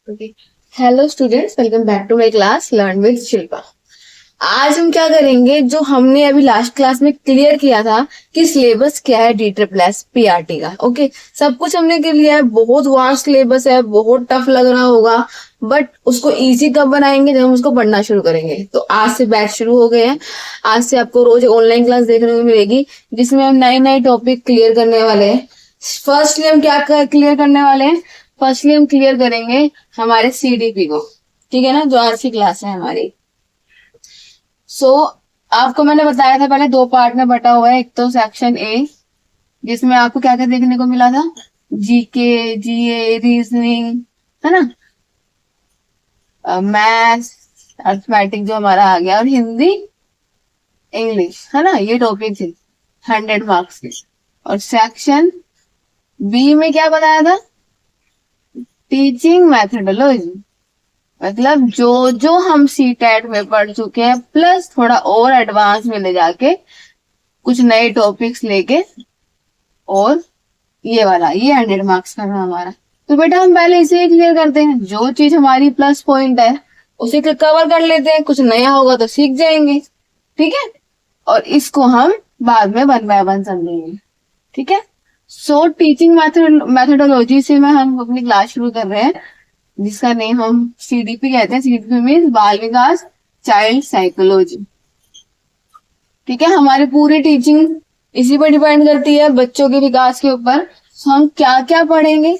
Okay. Hello students, welcome back to my class learn with Shilpa. आज हम क्या करेंगे, जो हमने अभी लास्ट क्लास में क्लियर किया था कि सिलेबस क्या है डी ट्रिपल एस पीआरटी का। ओके, सब कुछ हमने कर लिया है। बहुत वास्ट सिलेबस है, बहुत टफ लग रहा होगा, बट उसको इजी कब बनाएंगे, जब हम उसको पढ़ना शुरू करेंगे। तो आज से बैच शुरू हो गए हैं। आज से आपको रोज ऑनलाइन क्लास देखने को मिलेगी, जिसमें हम नए नए टॉपिक क्लियर करने वाले हैं। फर्स्टली हम क्या क्लियर करने वाले हैं? फर्स्टली हम क्लियर करेंगे हमारे सीडीपी को, ठीक है ना, जो आज की क्लास है हमारी। आपको मैंने बताया था पहले दो पार्ट में बटा हुआ है। एक तो सेक्शन ए, जिसमें आपको क्या क्या देखने को मिला था, जीके, जीए, रीजनिंग, है ना, मैथ्स, अर्थमेटिक जो हमारा आ गया, और हिंदी, इंग्लिश, है ना, ये टॉपिक थे 100 मार्क्स के। और सेक्शन बी में क्या बताया था? टीचिंग मैथडोलॉजी, मतलब जो जो हम सीटेट में पढ़ चुके हैं, प्लस थोड़ा और एडवांस में ले जाके कुछ नए टॉपिक्स लेके, और ये वाला, ये 100 मार्क्स का था हमारा। तो बेटा हम पहले इसे ही क्लियर करते हैं, जो चीज हमारी प्लस पॉइंट है उसे कवर कर लेते हैं, कुछ नया होगा तो सीख जाएंगे, ठीक है। और इसको हम बाद में 1 बाय 1 समझेंगे, ठीक है। टीचिंग मैथडोलॉजी से में हम अपनी क्लास शुरू कर रहे हैं, जिसका नेम हम सीडीपी कहते हैं। सीडीपी मीन्स बाल विकास, चाइल्ड साइकोलॉजी, ठीक है। हमारी पूरी टीचिंग इसी पर डिपेंड करती है, बच्चों के विकास के ऊपर। हम क्या क्या पढ़ेंगे?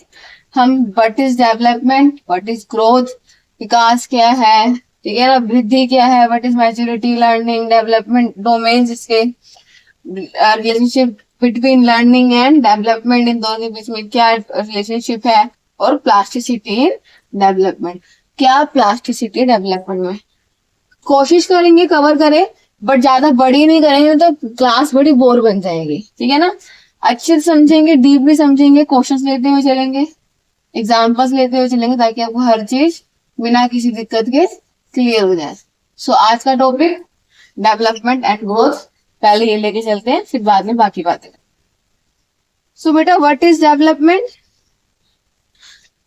हम what is development, what is growth, विकास क्या है, ठीक है ना, वृद्धि क्या है, what is maturity, learning, development domains, इसके relationship between learning and development, इन दोनों के बीच में क्या रिलेशनशिप है, और प्लास्टिसिटी इन डेवलपमेंट। क्या प्लास्टिसिटी डेवलपमेंट में कोशिश करेंगे कवर करें, बट ज्यादा बड़ी नहीं करेंगे तो क्लास बड़ी बोर बन जाएगी, ठीक है ना। अच्छे से समझेंगे, डीपली समझेंगे, क्वेश्चंस लेते हुए चलेंगे, एग्जाम्पल्स लेते हुए चलेंगे, ताकि आपको हर चीज बिना किसी दिक्कत के क्लियर हो जाए। आज का टॉपिक डेवलपमेंट एंड ग्रोथ, पहले ये लेके चलते हैं, फिर बाद में बाकी बातें। बेटा व्हाट इज डेवलपमेंट?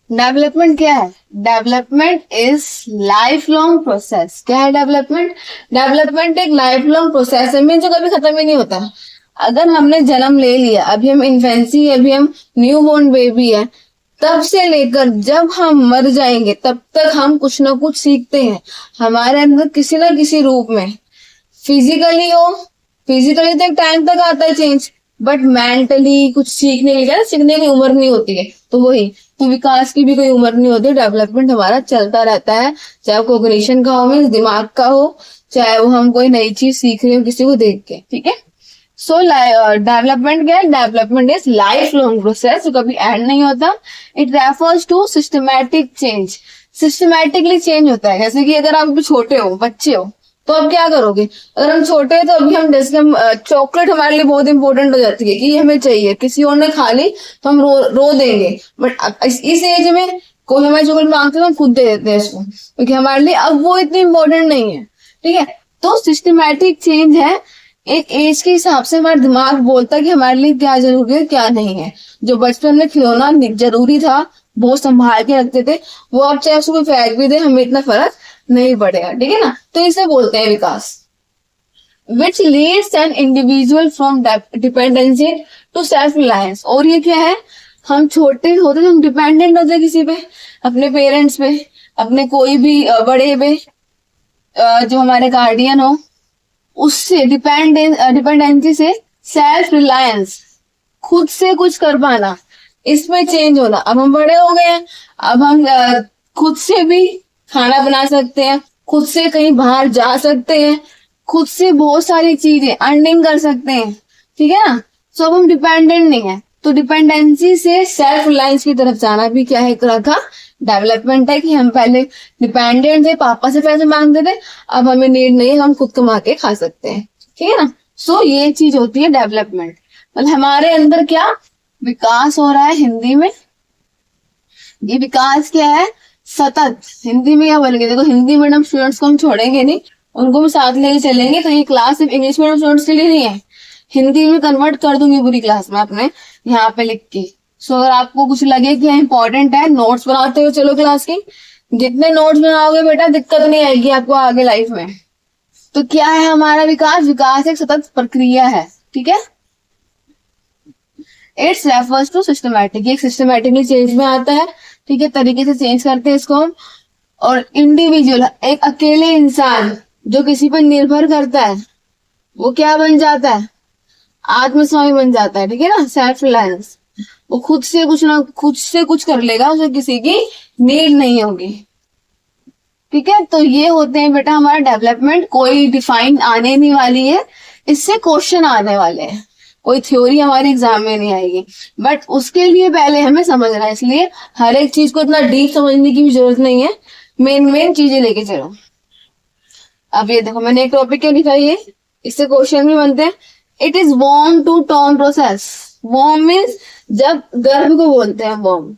डेवलपमेंट क्या है? Development is life long process. क्या है डेवलपमेंट? डेवलपमेंट एक लाइफ लॉन्ग प्रोसेस है, मीन जो कभी खत्म ही नहीं होता। अगर हमने जन्म ले लिया, अभी हम इन्फेंसी, अभी हम न्यू बोर्न बेबी है, तब से लेकर जब हम मर जाएंगे तब तक हम कुछ ना कुछ सीखते हैं। हमारे अंदर किसी ना किसी रूप में, फिजिकली हो, फिजिकली तो एक टाइम तक आता है चेंज, बट मेंटली कुछ सीखने के लिए, सीखने की उम्र नहीं होती है, तो वही, तो विकास की भी कोई उम्र नहीं होती। डेवलपमेंट हमारा चलता रहता है, चाहे कोग्निशन का हो, मीन्स दिमाग का हो, चाहे वो हम कोई नई चीज सीख रहे हो किसी को देख के, ठीक है। डेवलपमेंट क्या है? Development is life long process, कभी एंड नहीं होता। It refers to systematic change, systematically change होता है। जैसे कि अगर आप अभी छोटे हो, बच्चे हो, तो अब क्या करोगे? अगर हम छोटे हैं तो अभी हम, जैसे हम चॉकलेट हमारे लिए बहुत इंपॉर्टेंट हो जाती है कि हमें चाहिए, किसी और ने खा ली तो हम रो देंगे, बट इस एज में कोई हमारे चॉकलेट मांगते तो हम खुद दे देते हैं उसको, क्योंकि हमारे लिए अब वो इतनी इंपॉर्टेंट नहीं है, ठीक है। तो सिस्टमैटिक चेंज है, एक एज के हिसाब से हमारा दिमाग बोलता है कि हमारे लिए क्या जरूरी है, क्या नहीं है। जो बचपन में खिलौना जरूरी था, बहुत संभाल के रखते थे, वो आप चाहे उसको फेंक भी दे, हमें इतना फर्क नहीं पड़ेगा, ठीक है ना। तो इसे बोलते हैं विकास। Which leads an individual from dependency to self reliance. और ये क्या है? हम छोटे होते तो हम डिपेंडेंट होते किसी पे, अपने पेरेंट्स पे, अपने कोई भी बड़े पे, जो हमारे गार्डियन हो, उससे डिपेंडेंसी से सेल्फ रिलायंस, खुद से कुछ कर पाना, इसमें चेंज होना। अब हम बड़े हो गए हैं, अब हम खुद से भी खाना बना सकते हैं, खुद से कहीं बाहर जा सकते हैं, खुद से बहुत सारी चीजें अर्निंग कर सकते हैं, ठीक है ना। अब हम डिपेंडेंट नहीं है, तो डिपेंडेंसी से सेल्फ रिलायंस की तरफ जाना भी क्या है, एक तरह का डेवलपमेंट है। कि हम पहले डिपेंडेंट थे, पापा से पैसे मांगते थे, अब हमें नीड नहीं, हम खुद कमा के खा सकते हैं, ठीक है ना। ये चीज होती है डेवलपमेंट, मतलब हमारे अंदर क्या विकास हो रहा है। हिंदी में ये विकास क्या है? सतत। हिंदी में क्या बोलेंगे? देखो, हिंदी मीडियम स्टूडेंट्स को हम छोड़ेंगे नहीं, उनको भी साथ लेके चलेंगे। तो ये क्लास सिर्फ इंग्लिश मीडियम स्टूडेंट्स के लिए नहीं है, हिंदी में कन्वर्ट कर दूंगी पूरी क्लास में अपने यहाँ पे लिख के, सो अगर आपको कुछ लगे कि इंपॉर्टेंट है, नोट्स बनाते हो चलो क्लास की। जितने नोट्स बनाओगे बेटा दिक्कत नहीं आएगी आपको आगे लाइफ में। तो क्या है हमारा विकास? विकास एक सतत प्रक्रिया है, ठीक है। इट्स रेफर्स टू सिस्टमैटिक, एक सिस्टमैटिकली चेंज में आता है, ठीक है, तरीके से चेंज करते हैं इसको हम। और इंडिविजुअल, एक अकेले इंसान जो किसी पर निर्भर करता है वो क्या बन जाता है? आत्मस्वामी बन जाता है, ठीक है ना, सेल्फ रिलायंस। वो खुद से कुछ कर लेगा, उसे किसी की नीड नहीं होगी, ठीक है। तो ये होते हैं बेटा हमारा डेवलपमेंट। कोई डिफाइन आने नहीं वाली है, इससे क्वेश्चन आने वाले हैं, कोई थ्योरी हमारे एग्जाम में नहीं आएगी, बट उसके लिए पहले हमें समझना है। इसलिए हर एक चीज को इतना डीप समझने की भी जरूरत नहीं है, मेन मेन चीजें लेके चलो। अब ये देखो मैंने एक टॉपिक क्या लिखा है, इससे क्वेश्चन भी बनते हैं। It is warm to term process. Warm means जब गर्भ को बोलते हैं वॉर्म,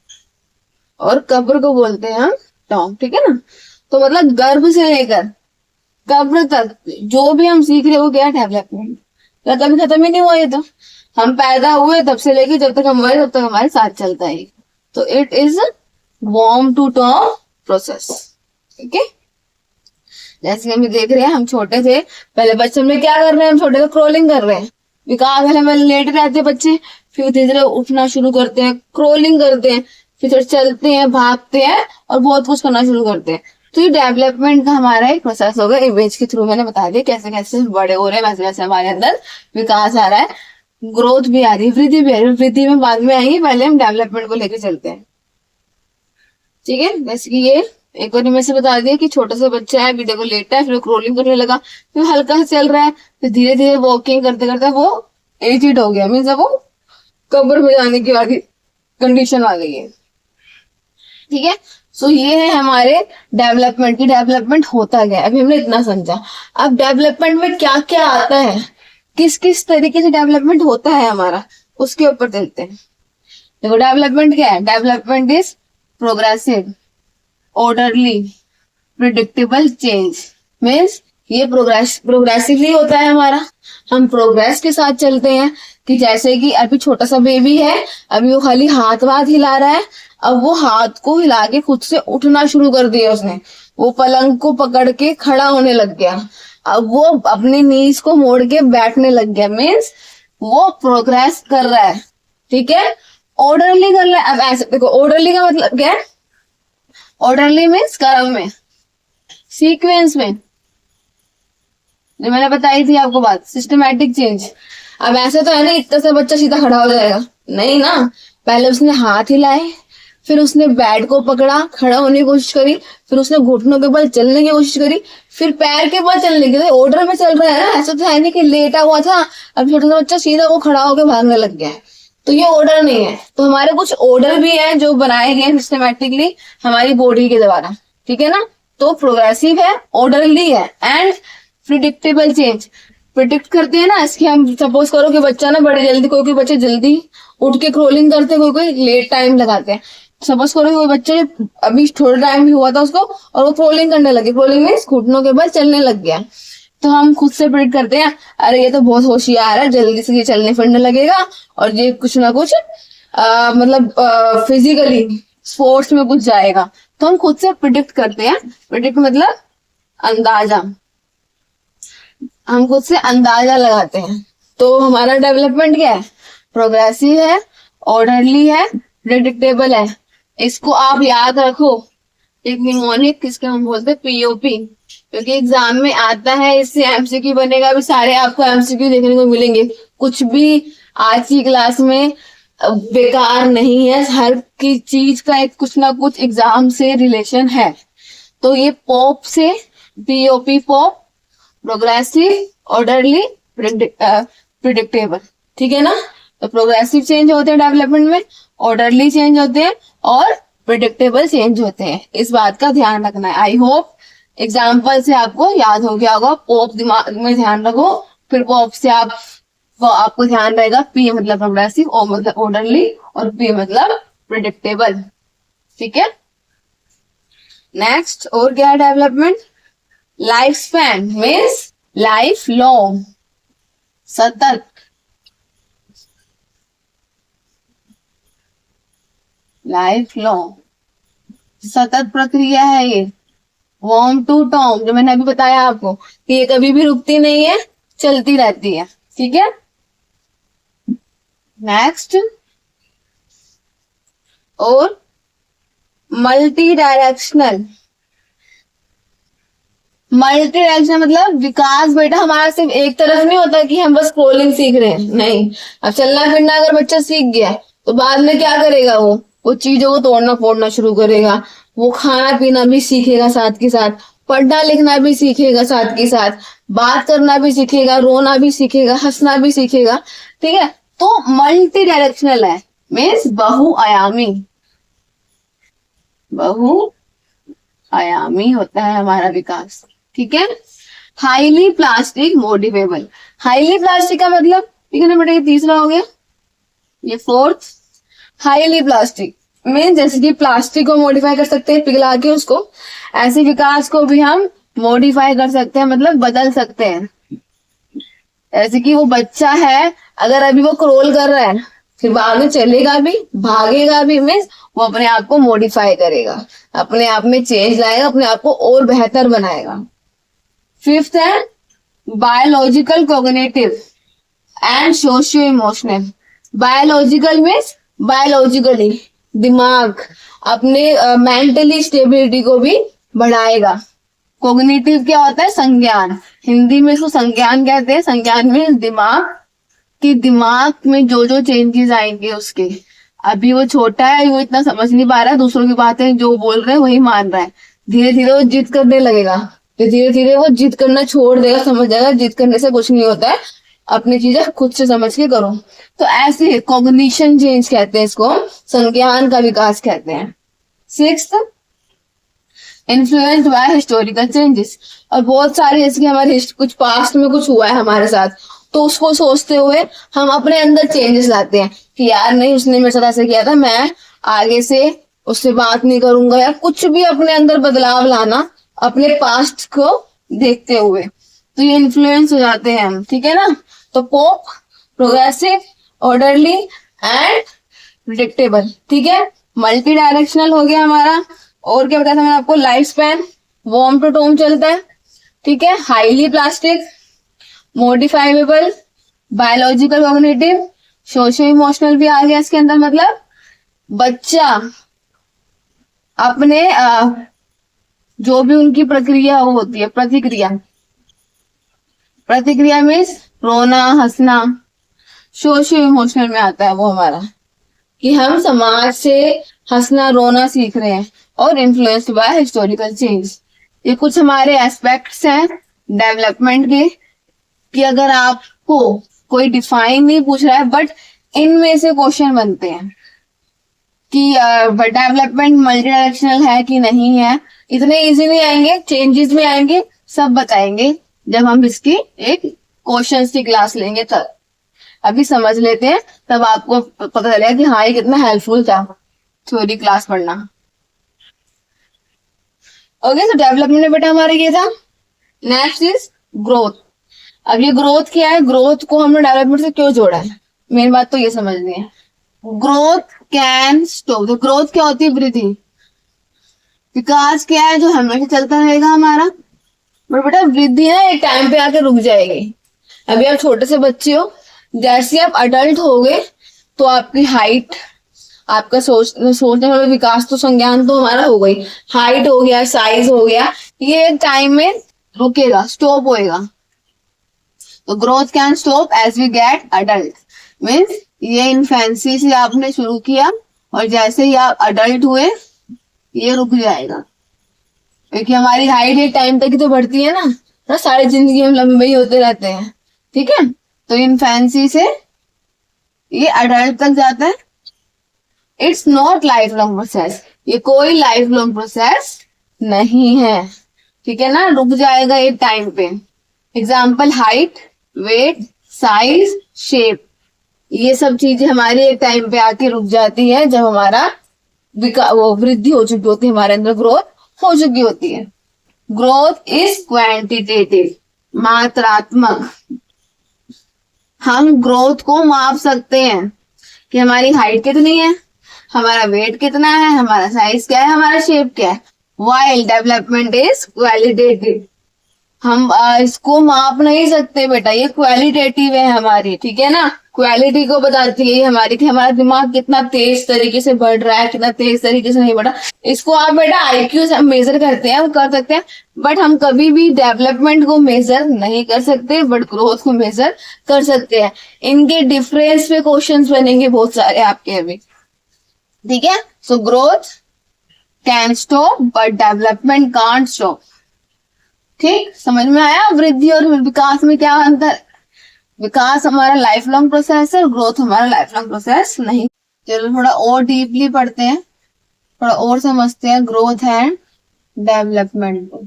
और कब्र को बोलते हैं हम टर्म, ठीक है ना। तो मतलब गर्भ से लेकर कब्र तक जो भी हम सीख रहे हैं वो क्या? डेवलपमेंट। तो कभी खत्म ही नहीं हुआ ये तो। हम पैदा हुए तब से लेके जब तक हम मरे तब तक हमारे साथ चलता है। तो it is warm to term process, ठीक है। जैसे हम देख रहे हैं, हम छोटे थे, पहले बच्चे में क्या कर रहे हैं? हम छोटे थे क्रॉलिंग कर रहे हैं, विकास पहले में लेट रहते हैं बच्चे, फिर धीरे धीरे उठना शुरू करते हैं, क्रॉलिंग करते हैं, फिर चलते हैं, भागते हैं और बहुत कुछ करना शुरू करते हैं। तो ये डेवलपमेंट का हमारा एक प्रोसेस होगा। इमेज के थ्रू मैंने बता दिया कैसे कैसे बड़े हो रहे हैं, वैसे वैसे हमारे अंदर विकास आ रहा है, ग्रोथ भी आ रही है, वृद्धि भी आ रही है। वृद्धि में बाद में आएंगे, पहले हम डेवलपमेंट को लेकर चलते हैं, ठीक है। जैसे कि ये एक बार में से बता दिया कि छोटा सा बच्चा है, वीडियो को लेटा है, फिर क्रोलिंग करने लगा, फिर हल्का से चल रहा है, फिर धीरे धीरे वॉकिंग करते करते वो एजिड हो गया, मीन्स वो कब्र में जाने की वाली कंडीशन आ गई है, ठीक है। सो ये है हमारे डेवलपमेंट की डेवलपमेंट होता गया। अभी हमने इतना समझा। अब डेवलपमेंट में क्या क्या आता है, किस किस तरीके से डेवलपमेंट होता है हमारा, उसके ऊपर चलते हैं। देखो डेवलपमेंट क्या है? Development is progressive, orderly, predictable change. Means ये प्रोग्रेसिवली होता है हमारा, हम प्रोग्रेस के साथ चलते हैं। कि जैसे कि अभी छोटा सा बेबी है, अभी वो खाली हाथ वाथ हिला रहा है, अब वो हाथ को हिला के खुद से उठना शुरू कर दिया उसने, वो पलंग को पकड़ के खड़ा होने लग गया, अब वो अपने नीज को मोड़ के बैठने लग गया। मीन्स वो प्रोग्रेस कर रहा है, ठीक है, ऑर्डरली कर रहा है। अब ऐसे देखो, ऑर्डरली का मतलब क्या है? ऑर्डरली मीन्स क्रम में, सीक्वेंस में, जो मैंने बताई थी आपको बात, सिस्टमैटिक चेंज। अब ऐसे तो है ना इतना सा बच्चा सीधा खड़ा हो जाएगा, नहीं ना। पहले उसने हाथ हिलाए, फिर उसने बेड को पकड़ा, खड़ा होने की कोशिश करी, फिर उसने घुटनों के बल चलने की कोशिश करी, फिर पैर के बल चलने की। तो ऑर्डर में चल रहा है ना, ऐसा तो है नहीं कि लेटा हुआ था अब छोटा सा बच्चा सीधा वो खड़ा होकर भागने लग गया है, तो ये ऑर्डर नहीं है। तो हमारे कुछ ऑर्डर भी है जो बनाए गए सिस्टमेटिकली हमारी बॉडी के द्वारा, ठीक है ना। तो प्रोग्रेसिव है, ऑर्डरली है, एंड प्रिडिक्टेबल चेंज। प्रिडिक्ट करते हैं ना, इसके हम सपोज करो कि बच्चा ना बड़े जल्दी, कोई कोई बच्चे जल्दी उठ के क्रोलिंग करते हैं, कोई कोई लेट टाइम लगाते हैं। सपोज करो कोई बच्चे अभी थोड़ा टाइम भी हुआ था उसको और वो क्रोलिंग करने लगे, क्रोलिंग में घुटनों के बल चलने लग गया, तो हम खुद से प्रिडिक्ट करते हैं अरे ये तो बहुत होशियार है, जल्दी से ये चलने फिरने लगेगा और ये कुछ ना कुछ मतलब फिजिकली स्पोर्ट्स में कुछ जाएगा। तो हम खुद से प्रिडिक्ट करते हैं। प्रिडिक्ट मतलब अंदाजा, हम खुद से अंदाजा लगाते हैं। तो हमारा डेवलपमेंट क्या है? प्रोग्रेसिव है, ऑर्डरली है, प्रिडिक्टेबल है। इसको आप याद रखो, एक निमोनिक किसके हम बोलते हैं, पीओपी, क्योंकि एग्जाम में आता है, इससे एमसीक्यू बनेगा। भी सारे आपको एमसीक्यू देखने को मिलेंगे, कुछ भी आज की क्लास में बेकार नहीं है, हर की चीज का एक कुछ ना कुछ एग्जाम से रिलेशन है। तो ये पॉप से, POP pop, progressive, orderly, predictable, ठीक है ना। तो प्रोग्रेसिव चेंज होते हैं डेवलपमेंट में, ऑर्डरली चेंज होते हैं और प्रिडिक्टेबल चेंज होते हैं। इस बात का ध्यान रखना है। आई होप एग्जाम्पल से आपको याद हो गया होगा। पॉप दिमाग में ध्यान रखो, फिर पॉप से आपको ध्यान रहेगा पी मतलब प्रोग्रेसिव, ओ मतलब ऑर्डरली और पी मतलब प्रिडिक्टेबल, ठीक है। नेक्स्ट और क्या है development? Life span means life long, सतत। लाइफ लॉन्ग सतत प्रक्रिया है ये। वॉर्म टू टॉम, जो मैंने अभी बताया आपको कि ये कभी भी रुकती नहीं है, चलती रहती है। ठीक है, नेक्स्ट, और मल्टी डायरेक्शनल। मल्टी डायरेक्शनल मतलब विकास बेटा हमारा सिर्फ एक तरफ नहीं होता कि हम बस स्क्रोलिंग सीख रहे हैं, नहीं। अब चलना फिरना अगर बच्चा सीख गया तो बाद में क्या करेगा, वो चीजों को तोड़ना फोड़ना शुरू करेगा। वो खाना पीना भी सीखेगा साथ के साथ, पढ़ना लिखना भी सीखेगा साथ के साथ, बात करना भी सीखेगा, रोना भी सीखेगा, हंसना भी सीखेगा। ठीक है, तो मल्टी डायरेक्शनल है, मीन्स बहुआयामी। बहुआयामी होता है हमारा विकास। ठीक है, हाईली प्लास्टिक मोडिफेबल। हाईली प्लास्टिक का मतलब, ठीक है ना बेटा, ये तीसरा हो गया, ये फोर्थ। हाईली प्लास्टिक मीन जैसे कि प्लास्टिक को मॉडिफाई कर सकते हैं पिघला के उसको, ऐसे विकास को भी हम मॉडिफाई कर सकते हैं, मतलब बदल सकते हैं। जैसे कि वो बच्चा है, अगर अभी वो क्रोल कर रहा है, फिर बाद में चलेगा भी, भागेगा भी, मीन्स वो अपने आप को मॉडिफाई करेगा, अपने आप में चेंज लाएगा, अपने आप को और बेहतर बनाएगा। फिफ्थ है biological, cognitive and socio emotional. Biological means biologically दिमाग अपने मेंटली स्टेबिलिटी को भी बढ़ाएगा। कॉग्निटिव क्या होता है, संज्ञान, हिंदी में इसको संज्ञान कहते हैं। संज्ञान मीन्स दिमाग, कि दिमाग में जो जो चेंजेस आएंगे उसके। अभी वो छोटा है, वो इतना समझ नहीं पा रहा है, दूसरों की बातें जो बोल रहे हैं वही मान रहा है। धीरे धीरे वो जिद करने लगेगा, तो धीरे धीरे वो जिद करना छोड़ देगा, समझ जाएगा जिद करने से कुछ नहीं होता है, अपनी चीजें खुद से समझ के करो। तो ऐसे कॉग्निशन चेंज कहते हैं इसको, संज्ञान का विकास कहते हैं। Sixth, influenced by historical changes. और बहुत सारे जैसे कि हमारे कुछ पास्ट में कुछ हुआ है हमारे साथ, तो उसको सोचते हुए हम अपने अंदर चेंजेस लाते हैं कि यार नहीं, उसने मेरे साथ ऐसे किया था, मैं आगे से उससे बात नहीं करूंगा, या कुछ भी अपने अंदर बदलाव लाना अपने पास्ट को देखते हुए, तो ये इन्फ्लुएंस हो जाते हैं हम। ठीक है ना, तो pope, progressive, orderly and predictable. ठीक है, मल्टी डायरेक्शनल हो गया हमारा। और क्या बताया था मैंने आपको, लाइफ स्पैन वॉर्म टू टॉम चलता है। ठीक है, highly plastic, modifiable, biological, cognitive, socio emotional भी आ गया इसके अंदर। मतलब बच्चा अपने जो भी उनकी प्रक्रिया वो होती है, प्रतिक्रिया, प्रतिक्रिया मीन्स रोना हंसना, सोशियो इमोशनल में आता है वो हमारा, कि हम समाज से हंसना रोना सीख रहे हैं। और इन्फ्लुएंस्ड बाय हिस्टोरिकल चेंज, ये कुछ हमारे एस्पेक्ट्स हैं डेवलपमेंट के, कि अगर आपको कोई डिफाइन नहीं पूछ रहा है, बट इनमें से क्वेश्चन बनते हैं कि डेवलपमेंट मल्टी डायरेक्शनल है कि नहीं है। इतने इजी नहीं आएंगे, चेंजेस में आएंगे, सब बताएंगे जब हम इसकी एक क्वेश्चन की क्लास लेंगे तब। अभी समझ लेते हैं, तब आपको पता चलेगा कि हाँ ये कितना हेल्पफुल था थ्योरी क्लास पढ़ना। ओके, तो डेवलपमेंट में बेटा हमारा ये था। Next is growth. अब ये ग्रोथ क्या है, ग्रोथ को हमने डेवलपमेंट से क्यों जोड़ा है, मेन बात तो ये समझनी है। ग्रोथ कैन स्टॉप, तो ग्रोथ क्या होती है, वृद्धि, विकास क्या है जो हमेशा चलता रहेगा हमारा। बट बेटा वृद्धि है एक टाइम पे आके रुक जाएगी। अभी आप छोटे से बच्चे हो, जैसे आप अडल्ट हो गए तो आपकी हाइट, आपका सोचने वाला विकास, तो संज्ञान तो हमारा हो गई, हाइट हो गया, साइज हो गया, ये एक टाइम में रुकेगा, स्टॉप होएगा। तो growth can stop as we get adult, means ये इन्फेंसी से आपने शुरू किया और जैसे ही आप अडल्ट हुए ये रुक जाएगा, क्योंकि हमारी हाइट एक टाइम तक ही तो बढ़ती है ना, सारी जिंदगी हम लंबे ही होते रहते हैं। ठीक है, तो इन्फेंसी से ये अडल्ट तक जाता है। It's not life long process, ये कोई लाइफ लॉन्ग प्रोसेस नहीं है। ठीक है ना, रुक जाएगा एक टाइम पे। Example height, weight, size, shape, ये सब चीजें हमारी एक टाइम पे आके रुक जाती है जब हमारा वो वृद्धि हो चुकी होती है, हमारे अंदर ग्रोथ हो चुकी होती है। ग्रोथ इज क्वांटिटेटिव, मात्रात्मक। हम ग्रोथ को माप सकते हैं कि हमारी हाइट कितनी है, हमारा वेट कितना है, हमारा साइज क्या है, हमारा शेप क्या है। वाइल डेवलपमेंट इज क्वालिटेटिव, हम इसको माप नहीं सकते बेटा, ये क्वालिटेटिव है हमारी, ठीक है ना। क्वालिटी को बताती है हमारी कि हमारा दिमाग कितना तेज तरीके से बढ़ रहा है, कितना तेज तरीके से नहीं बढ़ा। इसको आप बेटा आईक्यू से मेजर करते हैं, कर सकते हैं, बट हम कभी भी डेवलपमेंट को मेजर नहीं कर सकते, बट ग्रोथ को मेजर कर सकते हैं। इनके डिफरेंस पे क्वेश्चंस बनेंगे बहुत सारे आपके अभी, ठीक है। So growth can stop but development can't stop. ठीक, समझ में आया वृद्धि और विकास में क्या अंतर। विकास हमारा लाइफ लॉन्ग प्रोसेस है, ग्रोथ हमारा लाइफ लॉन्ग प्रोसेस नहीं। चलो थोड़ा और डीपली पढ़ते हैं, थोड़ा और समझते हैं ग्रोथ एंड डेवलपमेंट को,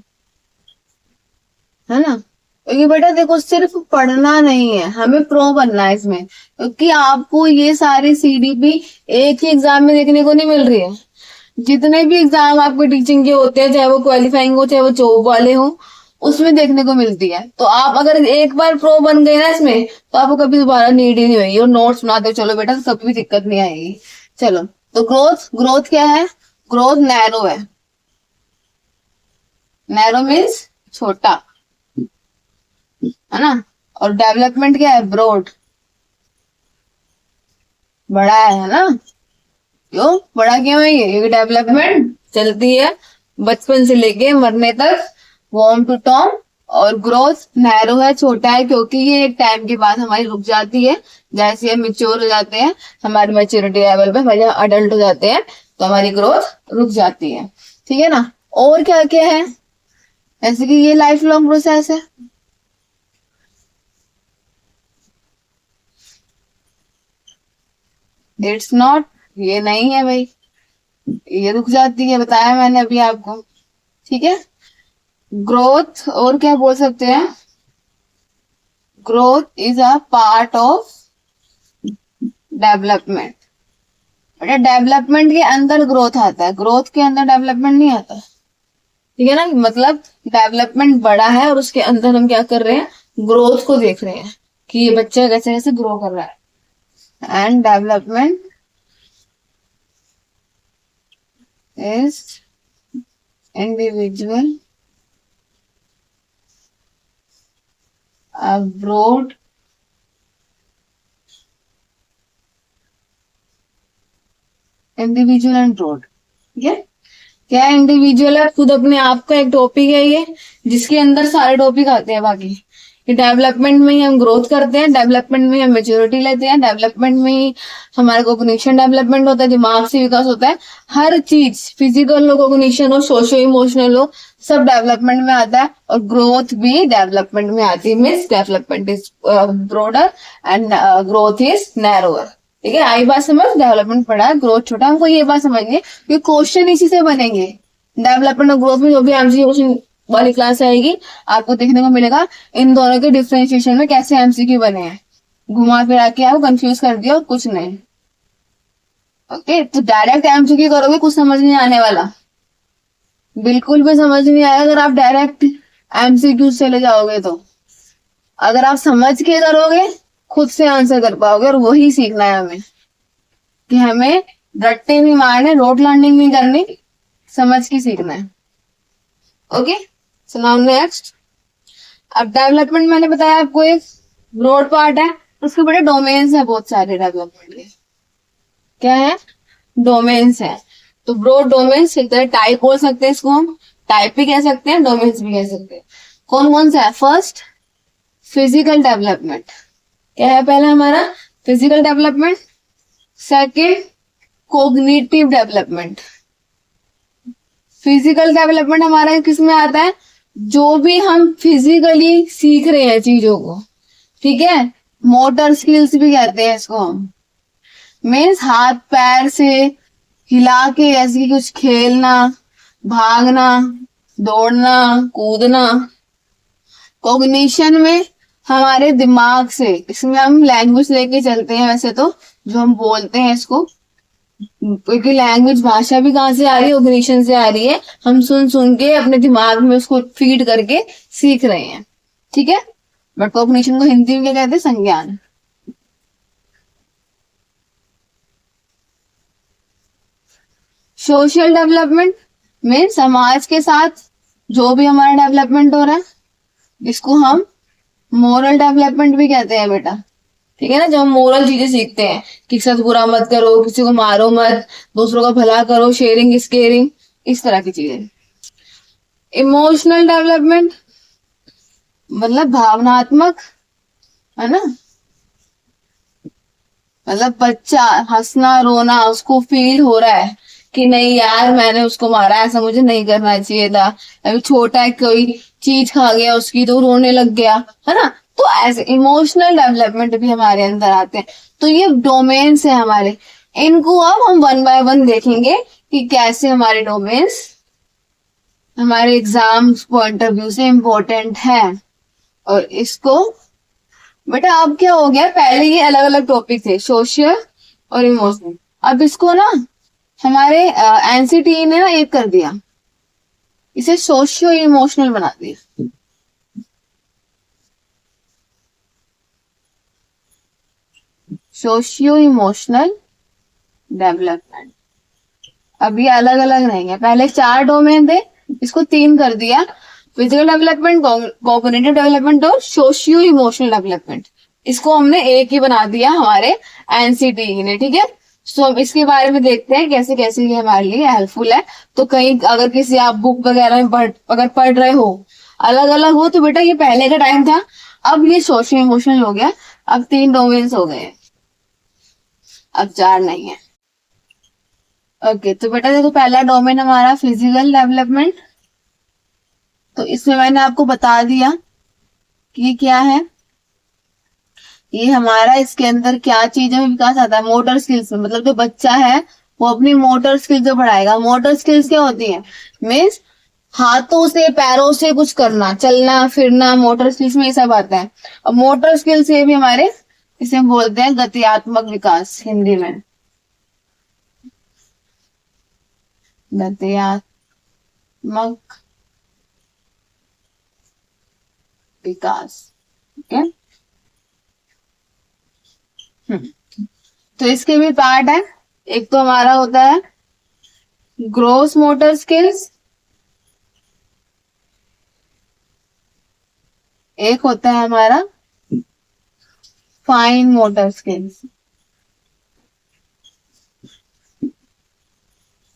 है ना। क्योंकि बेटा देखो सिर्फ पढ़ना नहीं है, हमें प्रो बनना है इसमें, क्योंकि आपको ये सारी सीडीपी एक ही एग्जाम में देखने को नहीं मिल रही है। जितने भी एग्जाम आपके टीचिंग के होते हैं, चाहे वो क्वालिफाइंग हो चाहे वो जॉब वाले हो, उसमें देखने को मिलती है। तो आप अगर एक बार प्रो बन गए ना इसमें, तो आपको कभी दोबारा नीड ही नहीं होगी। और नोट्स बनाते हो चलो बेटा, तो कभी भी दिक्कत नहीं आएगी। चलो, तो ग्रोथ, ग्रोथ क्या है, ग्रोथ नैरो है। नैरो मीन्स छोटा, है ना। और डेवलपमेंट क्या है, ब्रॉड, बड़ा है ना। क्यों बड़ा क्यों है ये, क्योंकि डेवलपमेंट चलती है बचपन से लेके मरने तक, वॉर्म टू टॉम। और ग्रोथ नैरो है, छोटा है, क्योंकि ये एक टाइम के बाद हमारी रुक जाती है। जैसे हम मेच्योर हो जाते हैं, हमारे मेच्योरिटी लेवल पे हमारे अडल्ट हो जाते हैं, तो हमारी ग्रोथ रुक जाती है, ठीक है ना। और क्या क्या है, जैसे कि ये लाइफ लॉन्ग प्रोसेस है। इट्स नॉट, ये नहीं है भाई, ये रुक जाती है, बताया मैंने अभी आपको, ठीक है। ग्रोथ और क्या बोल सकते हैं, growth is a part of development. बेटा डेवलपमेंट के अंदर ग्रोथ आता है, ग्रोथ के अंदर डेवलपमेंट नहीं आता, ठीक है ना। मतलब डेवलपमेंट बड़ा है और उसके अंदर हम क्या कर रहे हैं, ग्रोथ को देख रहे हैं कि ये बच्चा कैसे कैसे ग्रो कर रहा है। And development is individual broad individual and broad, ठीक है। क्या इंडिविजुअल है, खुद अपने आप का एक टॉपिक है ये, जिसके अंदर सारे टॉपिक आते हैं। बाकी डेवलपमेंट में ही हम ग्रोथ करते हैं, डेवलपमेंट में हम मेच्योरिटी लेते हैं, डेवलपमेंट में ही हमारा कोग्निशन डेवलपमेंट होता है, दिमाग से विकास होता है। हर चीज, फिजिकल हो, कोग्निशन हो, सोशो इमोशनल हो, सब डेवलपमेंट में आता है। और ग्रोथ भी डेवलपमेंट में आती है। Means development is broader and growth is narrower, ठीक है। आई बात समझ, डेवलपमेंट बड़ा है, ग्रोथ छोटा। हमको ये बात समझनी है कि क्वेश्चन इसी से बनेंगे। डेवलपमेंट और ग्रोथ में जो भी एमसीक्यू क्वेश्चन वाली क्लास आएगी, आपको देखने को मिलेगा इन दोनों के डिफरेंशिएशन में कैसे एमसीक्यू बने हैं। घुमा फिरा के आपको कंफ्यूज कर दिया और कुछ नहीं। ओके, तो डायरेक्ट एमसीक्यू करोगे कुछ समझ नहीं आने वाला, बिल्कुल भी समझ नहीं आएगा अगर आप डायरेक्ट एमसीक्यू चले जाओगे। तो अगर आप समझ के करोगे, खुद से आंसर कर पाओगे। और वही सीखना है हमें, कि हमें रट्टे नहीं मारने, रोट लर्निंग नहीं करनी, समझ के सीखना है। Okay, so now next. अब डेवलपमेंट मैंने बताया आपको एक ब्रॉड पार्ट है, उसके बड़े डोमेन्स है बहुत सारे डेवलपमेंट के। क्या है, डोमेन्स है। तो ब्रॉड डोमेन्स, एक तरह टाइप बोल सकते हैं इसको, हम टाइप भी कह सकते हैं, डोमेन्स भी कह सकते हैं। कौन कौन सा है, फर्स्ट फिजिकल डेवलपमेंट। क्या है पहला हमारा, physical development. Second cognitive development. Physical development हमारा किस में आता है, जो भी हम फिजिकली सीख रहे हैं चीजों को, ठीक है। मोटर स्किल्स भी कहते हैं इसको हम। मीन्स हाथ पैर से हिला के ऐसे कुछ खेलना, भागना, दौड़ना, कूदना। कॉग्निशन में हमारे दिमाग से, इसमें हम लैंग्वेज लेके चलते हैं वैसे तो, जो हम बोलते हैं इसको, क्योंकि लैंग्वेज भाषा भी कहाँ से आ रही है, कॉग्निशन से आ रही है। हम सुन सुन के अपने दिमाग में उसको फीड करके सीख रहे हैं, ठीक है। बट कॉग्निशन को हिंदी में क्या कहते हैं, संज्ञान। सोशल डेवलपमेंट में समाज के साथ जो भी हमारा डेवलपमेंट हो रहा है, इसको हम मोरल डेवलपमेंट भी कहते हैं बेटा। ठीक है ना, जब हम मोरल चीजें सीखते हैं, किसी के साथ बुरा मत करो, किसी को मारो मत, दूसरों का भला करो, शेयरिंग इज केयरिंग, इस तरह की चीजें। इमोशनल डेवलपमेंट मतलब भावनात्मक, है ना, मतलब बच्चा हंसना रोना, उसको फील हो रहा है कि नहीं यार मैंने उसको मारा, ऐसा मुझे नहीं करना चाहिए था। अभी छोटा है, कोई चीज खा गया उसकी तो रोने लग गया, है ना। तो ऐसे इमोशनल डेवलपमेंट भी हमारे अंदर आते हैं। तो ये डोमेन्स है हमारे, इनको अब हम वन बाय वन देखेंगे कि कैसे हमारे डोमेन्स हमारे एग्जाम पॉइंट ऑफ व्यू से इम्पोर्टेंट है। और इसको बेटा अब क्या हो गया, पहले ये अलग अलग टॉपिक थे, सोशल और इमोशनल, अब इसको ना हमारे एनसीटी ने ना एक कर दिया, इसे सोशियो इमोशनल बना दिया। सोशियो इमोशनल डेवलपमेंट, अब ये अलग अलग नहीं है, पहले 4 डोमेन थे, इसको 3 कर दिया, फिजिकल डेवलपमेंट, कॉग्निटिव डेवलपमेंट और सोशियो इमोशनल डेवलपमेंट। इसको हमने एक ही बना दिया हमारे एनसीटी ने। ठीक है, सो अब इसके बारे में देखते हैं कैसे कैसे ये हमारे लिए हेल्पफुल है। तो कहीं अगर किसी आप बुक वगैरह में अगर पढ़ रहे हो, अलग अलग हो, तो बेटा ये पहले का टाइम था, अब ये सोशियो इमोशनल हो गया, अब 3 डोमेन्स हो गए, अब 4 नहीं है। ओके, तो बेटा देखो पहला डोमेन हमारा फिजिकल डेवलपमेंट, तो इसमें मैंने आपको बता दिया कि ये क्या है, ये हमारा इसके अंदर क्या चीजों में विकास आता है, मोटर स्किल्स में, मतलब जो बच्चा है वो अपनी मोटर स्किल्स जो बढ़ाएगा। मोटर स्किल्स क्या होती है, मीन्स हाथों से पैरों से कुछ करना, चलना फिरना, मोटर स्किल्स में ये सब आता है। और मोटर स्किल्स ये भी हमारे, इसे हम बोलते हैं गत्यात्मक विकास हिंदी में, गत्यात्मक विकास। ठीक है, तो इसके भी पार्ट है, एक तो हमारा होता है ग्रोस मोटर स्किल्स, एक होता है हमारा फाइन मोटर स्किल्स।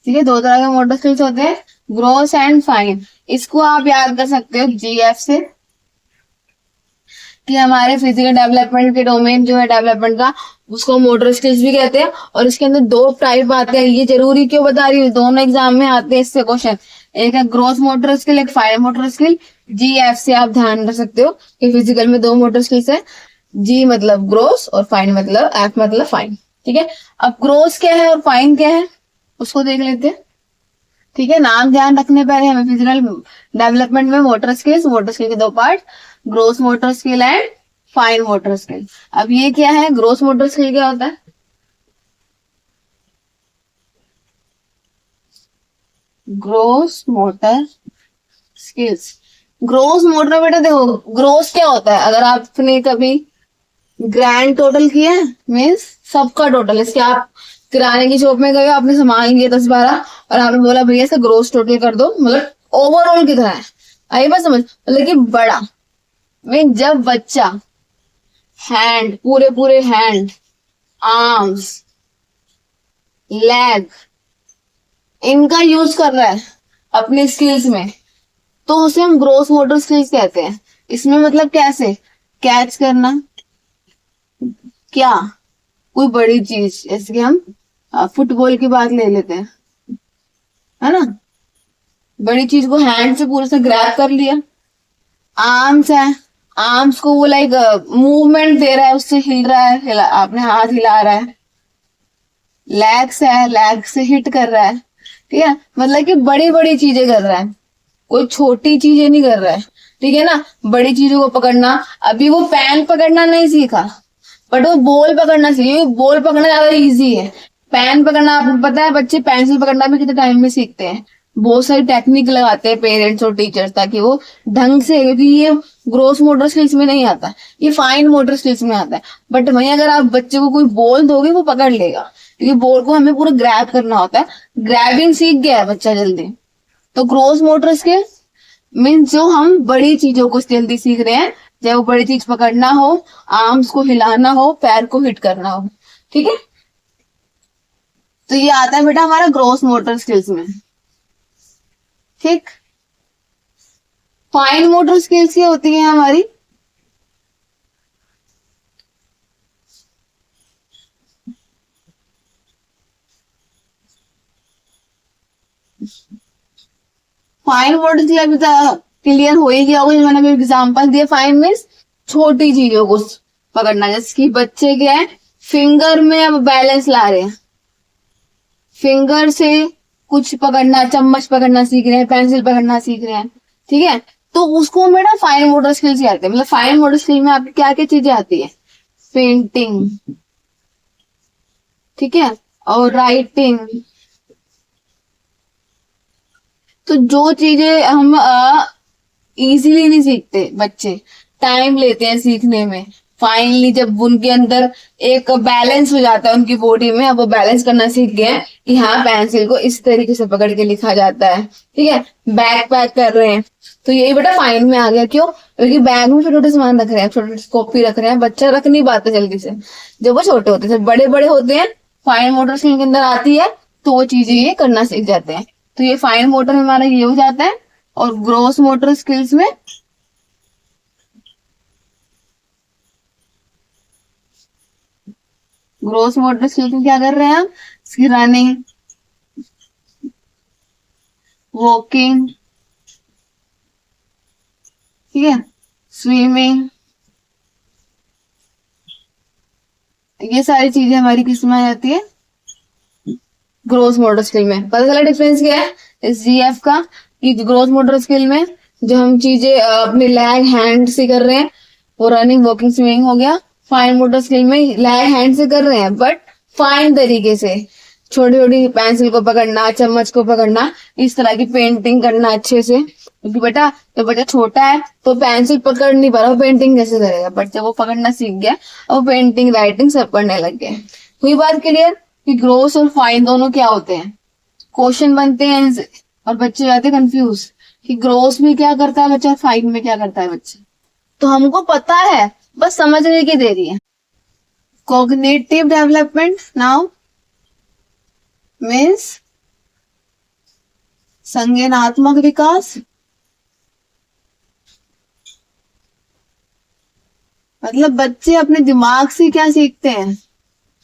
ठीक है, 2 तरह के मोटर स्किल्स होते हैं, ग्रोस एंड फाइन। इसको आप याद कर सकते हो जीएफ से, कि हमारे फिजिकल डेवलपमेंट के डोमेन जो है डेवलपमेंट का, उसको मोटर स्किल्स भी कहते हैं। और इसके अंदर 2 टाइप आते हैं, ये जरूरी क्यों बता रही हूँ, दोनों एग्जाम में आते हैं इससे क्वेश्चन, एक है ग्रोस मोटर स्किल, एक फाइन मोटर स्किल। जीएफ से आप ध्यान रख सकते हो कि फिजिकल में 2 मोटर स्किल्स है, जी मतलब ग्रोस और फाइन मतलब एफ मतलब फाइन। ठीक है, अब ग्रोस क्या है और फाइन क्या है उसको देख लेते हैं। ठीक है, नाम ध्यान रखने पहले हमें, फिजिकल डेवलपमेंट में मोटर स्किल के 2 part, gross motor skill and fine motor skill. अब ये क्या है, ग्रोस मोटर स्किल क्या होता है, gross motor skills, gross motor बेटा देखो ग्रोस क्या होता है, अगर आपने कभी ग्रैंड टोटल किया है, मीन्स सबका टोटल, इसके आप किराने की शॉप में गए, आपने सामान लिए 10-12 और आपने बोला भैया इसे ग्रोस टोटल कर दो, मतलब ओवरऑल कितना है, आई बात समझ, मतलब कि बड़ा मीन जब बच्चा हैंड पूरे हैंड, आर्म्स, लेग, इनका यूज कर रहा है अपनी स्किल्स में, तो उसे हम ग्रोस मोटर स्किल्स कहते हैं। इसमें मतलब कैसे, कैच करना, क्या कोई बड़ी चीज, जैसे कि हम फुटबॉल की बात ले लेते हैं, है ना, बड़ी चीज को हैंड से पूरे से ग्रैब कर लिया। आर्म्स है, आर्म्स को वो लाइक मूवमेंट दे रहा है, उससे हिल रहा है, आपने हाथ हिला रहा है। लेग्स है, लेग से हिट कर रहा है। ठीक है, मतलब कि बड़ी बड़ी चीजें कर रहा है, कोई छोटी चीजें नहीं कर रहा है। ठीक है ना, बड़ी चीजों को पकड़ना, अभी वो पेन पकड़ना नहीं सीखा, बट वो बॉल पकड़ना सीखे, बॉल पकड़ना ज्यादा इजी है। पेन पकड़ना आपको पता है, बच्चे पेंसिल पकड़ना भी कितने टाइम में सीखते हैं, बहुत सारी टेक्निक लगाते हैं पेरेंट्स और टीचर्स ताकि वो ढंग से, क्योंकि ये ग्रोस मोटर स्किल्स में नहीं आता, ये फाइन मोटर स्किल्स में आता है। बट वहीं अगर आप बच्चे को कोई बॉल दोगे वो पकड़ लेगा, क्योंकि बोर्ड को हमें पूरा ग्रैब करना होता है, ग्रैबिंग सीख गया है बच्चा जल्दी। तो ग्रोस मोटर स्किल मीन्स जो हम बड़ी चीजों को जल्दी सीख रहे हैं, चाहे वो बड़ी चीज पकड़ना हो, आर्म्स को हिलाना हो, पैर को हिट करना हो, ठीक है। तो ये आता है बेटा हमारा ग्रोस मोटर स्किल्स में, ठीक। फाइन मोटर स्किल्स क्या होती है हमारी? फाइन मोटर स्किल अभी क्लियर हो ही गया होगा, जो मैंने अभी एग्जाम्पल दिया। फाइन मीन्स छोटी चीजों को पकड़ना, जैसे कि बच्चे क्या है फिंगर में अब बैलेंस ला रहे हैं, फिंगर से कुछ पकड़ना, चम्मच पकड़ना सीख रहे हैं, पेंसिल पकड़ना सीख रहे हैं, ठीक है। तो उसको बेटा फाइन मोटर स्किल्स आते हैं। मतलब फाइन मोटर स्किल में आपकी क्या क्या चीजें आती है? पेंटिंग, ठीक है, और राइटिंग। तो जो चीजें हम इजीली नहीं सीखते, बच्चे टाइम लेते हैं सीखने में, फाइनली जब उनके अंदर एक बैलेंस हो जाता है उनकी बॉडी में, अब वो बैलेंस करना सीख गए हैं कि हाँ पेंसिल को इस तरीके से पकड़ के लिखा जाता है, ठीक है। बैग पैक कर रहे हैं तो यही बेटा फाइन में आ गया। क्यों? क्योंकि बैग में छोटे छोटे सामान रख रहे हैं, छोटे छोटे कॉपी रख रहे हैं, बच्चा रख नहीं पाता जल्दी से जब वो छोटे होते हैं। बड़े बड़े होते हैं फाइन मोटर स्किल के अंदर आती है तो वो चीजें ये करना सीख जाते हैं। तो ये फाइन मोटर हमारा ये हो जाता है। और ग्रोस मोटर स्किल्स में ग्रोस मोटर स्किल्स में क्या कर रहे हैं हम? रनिंग, वॉकिंग, ठीक है, स्विमिंग, ये सारी चीजें हमारी किस में आ जाती है? ग्रोस मोटर स्किल में। पता चला डिफरेंस क्या है इस जीएफ का? कि ग्रोस मोटर स्किल में जो हम चीजें अपने लैग हैंड से कर रहे हैं वो रनिंग, वॉकिंग, स्विमिंग हो गया। फाइन मोटर स्किल में लैग हैंड से कर रहे हैं बट फाइन तरीके से, छोटी छोटी पेंसिल को पकड़ना, चम्मच को पकड़ना, इस तरह की पेंटिंग करना अच्छे से। क्योंकि बेटा जब बच्चा छोटा है तो पेंसिल पकड़ नहीं पा रहा, वो पेंटिंग कैसे करेगा? बट जब वो पकड़ना सीख गया और पेंटिंग, राइटिंग सब करने लग गए। हुई बात क्लियर कि ग्रोस और फाइन दोनों क्या होते हैं? क्वेश्चन बनते हैं इनसे और बच्चे जाते हैं कंफ्यूज कि ग्रोस में क्या करता है बच्चा, फाइन में क्या करता है बच्चा। तो हमको पता है, बस समझने की देरी है। कॉग्निटिव डेवलपमेंट नाउ मीन्स संज्ञानात्मक विकास, मतलब बच्चे अपने दिमाग से क्या सीखते हैं,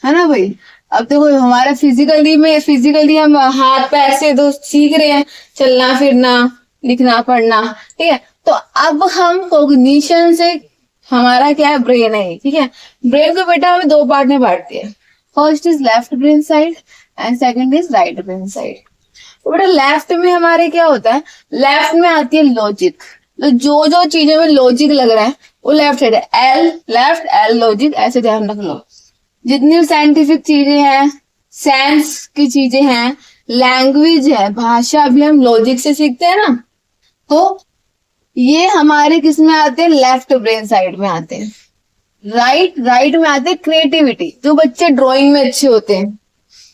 है ना भाई। अब देखो हमारा फिजिकली हम हाथ पैर से तो सीख रहे हैं, चलना फिरना, लिखना पढ़ना, ठीक है। तो अब हम कॉग्निशन से, हमारा क्या है ब्रेन है, ठीक है। ब्रेन को बेटा हमें दो पार्ट में बांटते हैं, first is left brain side and second is right brain side. तो बेटा लेफ्ट में हमारे क्या होता है? लेफ्ट में आती है लॉजिक। तो जो जो चीजों में लॉजिक लग रहा है वो लेफ्ट साइड है। एल लेफ्ट, एल लॉजिक, ऐसे ध्यान रख लो। जितनी साइंटिफिक चीजें हैं, साइंस की चीजें हैं, लैंग्वेज है, भाषा भी हम लॉजिक से सीखते हैं ना। तो ये हमारे किस में आते हैं? लेफ्ट ब्रेन साइड में आते हैं। राइट में आते हैं क्रिएटिविटी। जो बच्चे ड्राइंग में अच्छे होते हैं,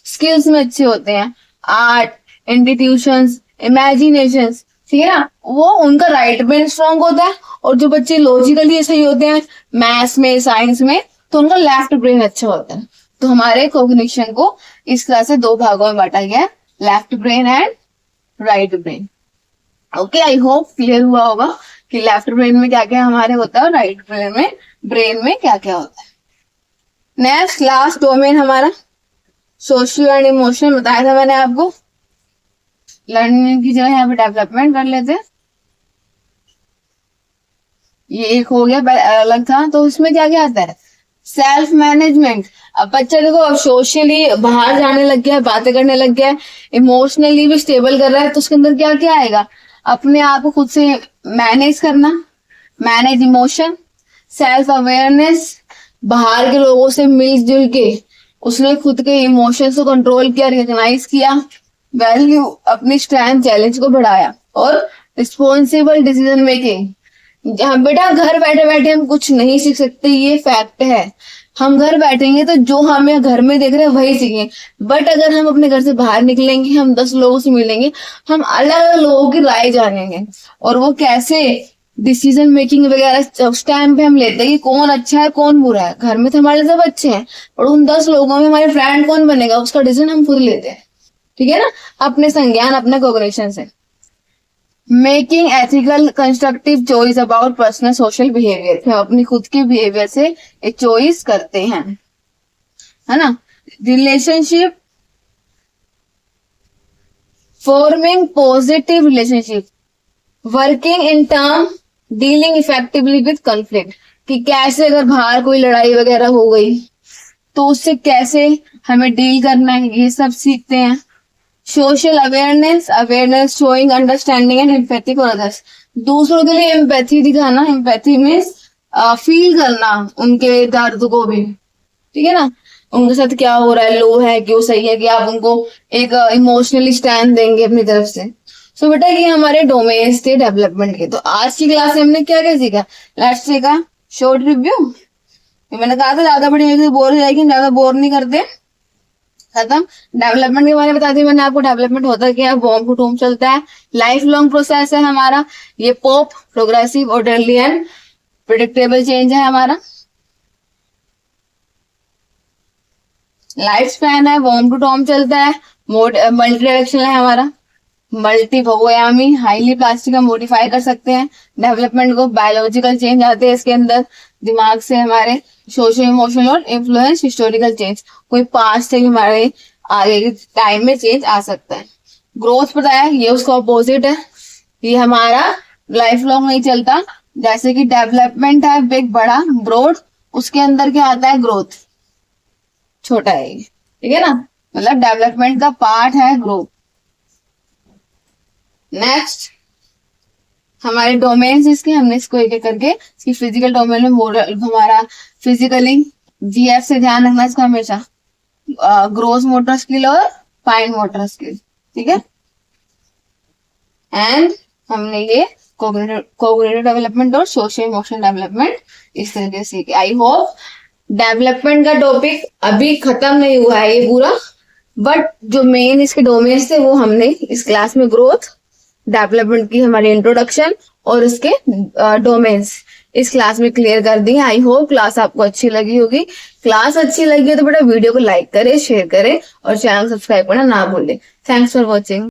स्किल्स में अच्छे होते हैं, आर्ट, इंस्टीट्यूशंस, इमेजिनेशन, ठीक है ना, वो उनका राइट ब्रेन स्ट्रांग होता है। और जो बच्चे लॉजिकली सही होते हैं मैथ्स में, साइंस में, तो उनका लेफ्ट ब्रेन अच्छा होता है। तो हमारे कॉग्निशन को इस तरह से दो भागों में बांटा गया है, left brain and right brain. Okay, I hope clear हुआ होगा कि लेफ्ट ब्रेन में क्या क्या हमारे होता है और राइट ब्रेन में क्या क्या होता है। नेक्स्ट लास्ट डोमेन हमारा सोशल एंड इमोशनल बताया था मैंने आपको। लर्निंग की जगह यहाँ पे डेवलपमेंट कर लेते हैं। ये एक हो गया, अलग था। तो इसमें क्या क्या आता है? Self management. अब बच्चा देखो अब सोशली बाहर जाने लग गया है, बातें करने लग गया है, इमोशनली भी स्टेबल कर रहा है, तो उसके अंदर क्या क्या आएगा? अपने आप को खुद से मैनेज करना, मैनेज इमोशन, सेल्फ अवेयरनेस, बाहर के लोगों से मिलजुल के उसने खुद के इमोशंस को कंट्रोल किया, रिकॉग्नाइज किया, वैल्यू, अपनी स्ट्रेंथ, चैलेंज को बढ़ाया। और रिस्पॉन्सिबल डिसीजन मेकिंग। जहां बेटा घर बैठे बैठे हम कुछ नहीं सीख सकते, ये फैक्ट है। हम घर बैठेंगे तो जो हमें घर में देख रहे हैं वही सीखेंगे, बट अगर हम अपने घर से बाहर निकलेंगे, हम 10 लोगों से मिलेंगे, हम अलग अलग लोगों की राय जानेंगे और वो कैसे डिसीजन मेकिंग वगैरह उस टाइम पे हम लेते हैं कि कौन अच्छा है कौन बुरा है। घर में तो हमारे सब अच्छे हैं, और उन 10 लोगों में हमारे फ्रेंड कौन बनेगा उसका डिसीजन हम खुद लेते हैं, ठीक है ना, अपने संज्ञान अपने कोग्निशन से। Making ethical constructive choice about personal social behaviour, हम अपनी खुद के बिहेवियर से एक चॉइस करते हैं, है ना। Relationship, forming positive relationship, working in term, dealing effectively with conflict, कि कैसे अगर बाहर कोई लड़ाई वगैरह हो गई तो उससे कैसे हमें डील करना है, ये सब सीखते हैं। Social awareness, awareness showing understanding and empathy for others, दूसरों के लिए एम्पैथी दिखाना, एम्पैथी मीन्स फील करना उनके दर्द को भी, ठीक है ना, उनके साथ क्या हो रहा है, लो है क्यों सही है, कि आप उनको एक इमोशनली स्टैंड देंगे अपनी तरफ से। सो बेटा ये हमारे डोमेन्स थे डेवलपमेंट के। तो आज की क्लास में हमने क्या क्या सीखा, let's take a short review. मैंने कहा था ज्यादा बड़ी बोर हो जाएगी, ज्यादा बोर नहीं करते, खत्म। डेवलपमेंट के बारे में बता दी मैंने आपको, डेवलपमेंट होता क्या है, वॉर्म टू टूम चलता है, लाइफ लॉन्ग प्रोसेस है हमारा, ये pop, progressive, orderly and predictable change है हमारा। लाइफ स्पैन है, वॉर्म टू टॉम चलता है, मल्टी डायरेक्शनल है हमारा, मल्टी बहुआयामी, हाईली प्लास्टिक का मॉडिफाई कर सकते हैं डेवलपमेंट को, बायोलॉजिकल चेंज आते हैं इसके अंदर दिमाग से हमारे, सोशल इमोशनल और इन्फ्लुएंस हिस्टोरिकल चेंज, कोई पास्ट से हमारे आगे के टाइम में चेंज आ सकता है। ग्रोथ बताया, ये उसका अपोजिट है, ये हमारा लाइफ लॉन्ग नहीं चलता। जैसे कि डेवलपमेंट है बिग, बड़ा, ब्रॉड, उसके अंदर क्या आता है, ग्रोथ छोटा है, ठीक है ना, मतलब डेवलपमेंट का पार्ट है ग्रोथ। नेक्स्ट हमारे डोमेन्स इसके, हमने इसको एक एक करके, इसकी फिजिकल डोमेन में मोरल हमारा फिजिकली, जीएफ से ध्यान रखना इसका हमेशा, ग्रोस मोटर स्किल और फाइन मोटर स्किल, ठीक है। एंड हमने ये कोग्निटिव डेवलपमेंट और सोशल इमोशनल डेवलपमेंट इस तरीके से सीखे। आई होप डेवलपमेंट का टॉपिक अभी खत्म नहीं हुआ है ये पूरा, बट जो मेन इसके डोमेन्स थे वो हमने इस क्लास में ग्रोथ, डेवलपमेंट की हमारी इंट्रोडक्शन और इसके डोमेन्स इस क्लास में क्लियर कर दी। आई होप क्लास आपको अच्छी लगी होगी। क्लास अच्छी लगी है तो बेटा वीडियो को लाइक करें, शेयर करें और चैनल सब्सक्राइब करना ना भूलें। Thanks for watching.